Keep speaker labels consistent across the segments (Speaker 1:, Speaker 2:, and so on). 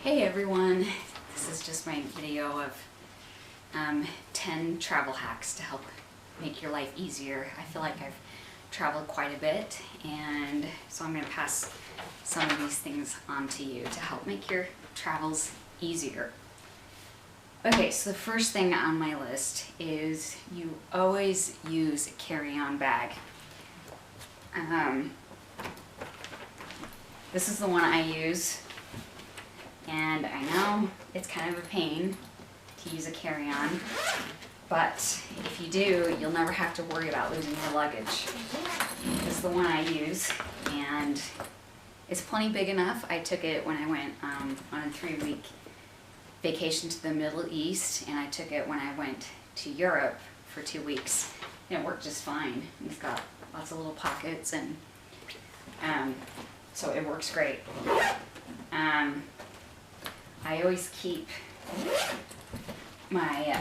Speaker 1: Hey everyone, this is just my video of 10 travel hacks to help make your life easier. I feel like I've traveled quite a bit, and so I'm going to pass some of these things on to you to help make your travels easier. Okay, so the first thing on my list is you always use a carry-on bag. This is the one I use. And I know it's kind of a pain to use a carry-on, but if you do, you'll never have to worry about losing your luggage. This is the one I use, and it's plenty big enough. I took it when I went on a 3-week vacation to the Middle East, and I took it when I went to Europe for 2 weeks, and it worked just fine. It's got lots of little pockets, and so it works great. I always keep my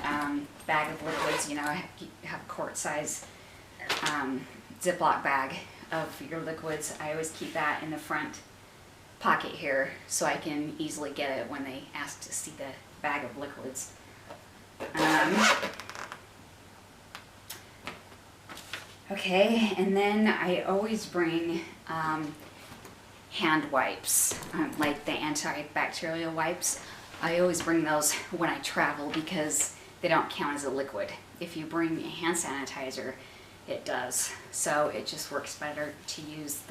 Speaker 1: bag of liquids, you know, I have a quart size Ziploc bag of your liquids. I always keep that in the front pocket here so I can easily get it when they ask to see the bag of liquids. Okay, and then I always bring hand wipes, like the antibacterial wipes. I always bring those when I travel because they don't count as a liquid. If you bring a hand sanitizer, it does. So it just works better to use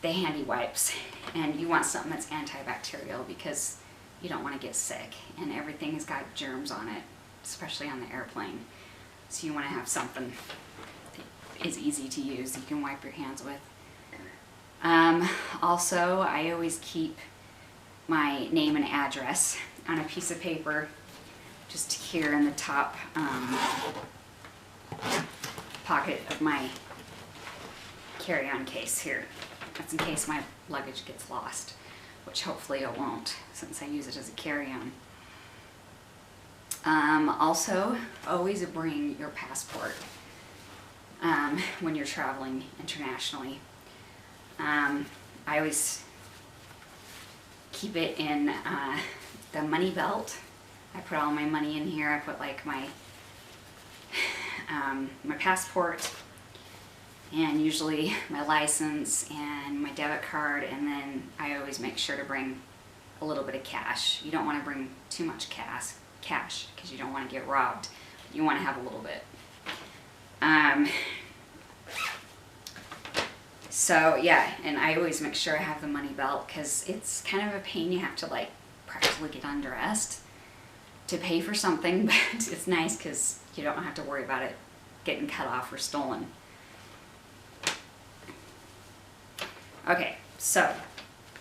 Speaker 1: the handy wipes. And you want something that's antibacterial because you don't want to get sick. And everything has got germs on it, especially on the airplane. So you want to have something that is easy to use, you can wipe your hands with. Also, I always keep my name and address on a piece of paper just here in the top pocket of my carry-on case here. That's in case my luggage gets lost, which hopefully it won't since I use it as a carry-on. Also, always bring your passport when you're traveling internationally. I always keep it in the money belt. I put all my money in here. I put like my my passport, and usually my license and my debit card, and then I always make sure to bring a little bit of cash. You don't want to bring too much cash because you don't want to get robbed. You want to have a little bit. So yeah, and I always make sure I have the money belt because it's kind of a pain. You have to like practically get undressed to pay for something, but it's nice because you don't have to worry about it getting cut off or stolen. Okay, so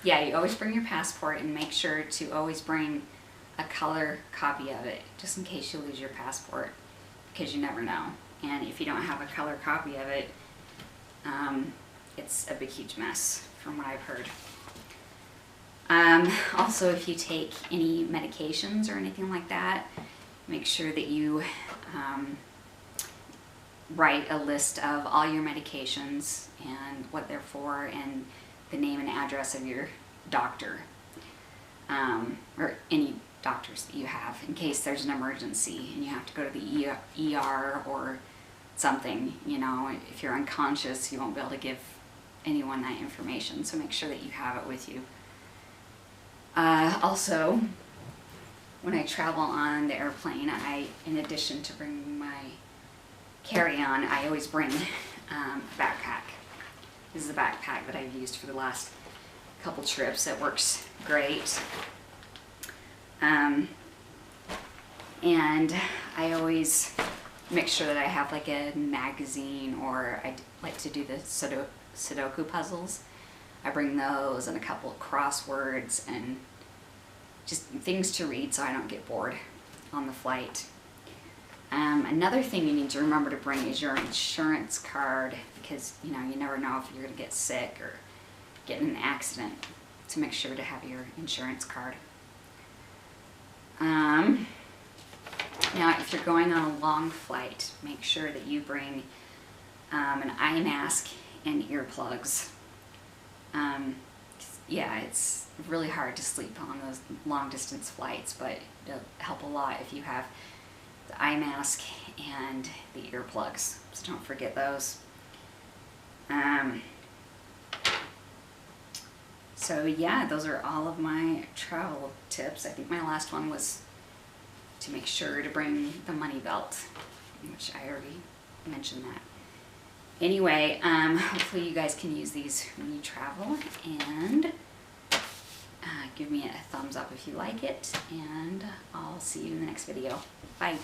Speaker 1: yeah, you always bring your passport and make sure to always bring a color copy of it just in case you lose your passport, because you never know. And if you don't have a color copy of it, it's a big huge mess from what I've heard. Also, if you take any medications or anything like that, make sure that you write a list of all your medications and what they're for and the name and address of your doctor, or any doctors that you have in case there's an emergency and you have to go to the ER or something. You know, if you're unconscious, you won't be able to give anyone that information, so make sure that you have it with you. Also, when I travel on the airplane, in addition to bringing my carry-on, I always bring a backpack. This is a backpack that I've used for the last couple trips. It works great. And I always make sure that I have like a magazine, or I like to do the Sudoku puzzles. I bring those and a couple of crosswords and just things to read so I don't get bored on the flight. Another thing you need to remember to bring is your insurance card, because you know, you never know if you're going to get sick or get in an accident, to make sure to have your insurance card. Now, if you're going on a long flight, make sure that you bring an eye mask and earplugs. yeah, it's really hard to sleep on those long distance flights, but it'll help a lot if you have the eye mask and the earplugs. So don't forget those. So yeah, those are all of my travel tips. I think my last one was to make sure to bring the money belt, which I already mentioned that. Anyway, hopefully you guys can use these when you travel, and give me a thumbs up if you like it, and I'll see you in the next video. Bye.